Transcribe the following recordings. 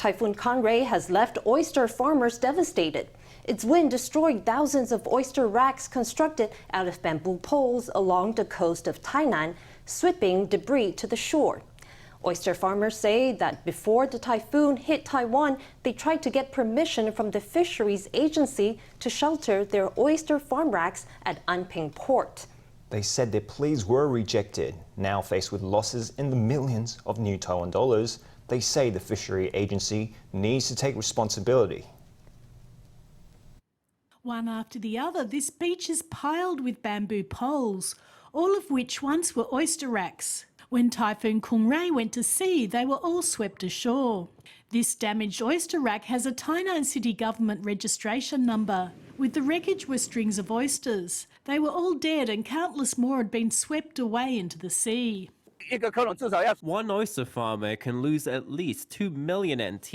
Typhoon Kong-rey has left oyster farmers devastated. Its wind destroyed thousands of oyster racks constructed out of bamboo poles along the coast of Tainan, sweeping debris to the shore. Oyster farmers say that before the typhoon hit Taiwan, they tried to get permission from the Fisheries Agency to shelter their oyster farm racks at Anping Port. They said their pleas were rejected. Now faced with losses in the millions of new Taiwan dollars, they say the Fisheries Agency needs to take responsibility. One after the other, this beach is piled with bamboo poles, all of which once were oyster racks. When Typhoon Kong-rey went to sea, they were all swept ashore. This damaged oyster rack has a Tainan City Government registration number. With the wreckage were strings of oysters. They were all dead and countless more had been swept away into the sea. One oyster farmer can lose at least 2 million NT.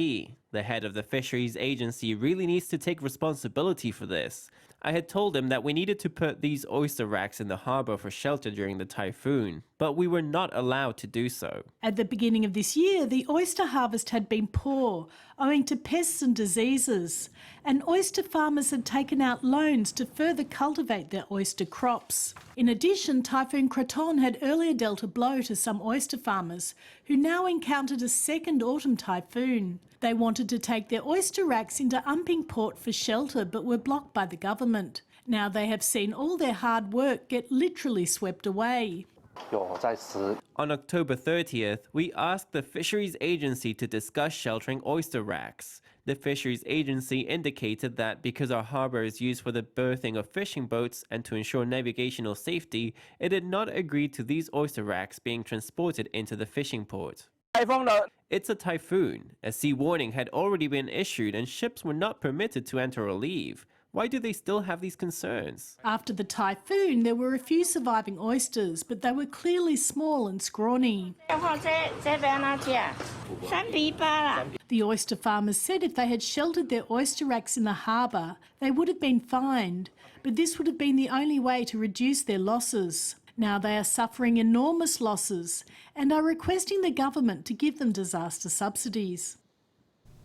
The head of the Fisheries Agency really needs to take responsibility for this. I had told him that we needed to put these oyster racks in the harbour for shelter during the typhoon, but we were not allowed to do so. At the beginning of this year, the oyster harvest had been poor, owing to pests and diseases, and oyster farmers had taken out loans to further cultivate their oyster crops. In addition, Typhoon Kong-rey had earlier dealt a blow to some oyster farmers who now encountered a second autumn typhoon. They wanted to take their oyster racks into Anping Port for shelter but were blocked by the government. Now they have seen all their hard work get literally swept away. On October 30th, we asked the Fisheries Agency to discuss sheltering oyster racks. The Fisheries Agency indicated that because our harbour is used for the berthing of fishing boats and to ensure navigational safety, it did not agree to these oyster racks being transported into the fishing port. It's a typhoon. A sea warning had already been issued and ships were not permitted to enter or leave. Why do they still have these concerns? After the typhoon, there were a few surviving oysters, but they were clearly small and scrawny. The oyster farmers said if they had sheltered their oyster racks in the harbour, they would have been fined, but this would have been the only way to reduce their losses. Now they are suffering enormous losses and are requesting the government to give them disaster subsidies.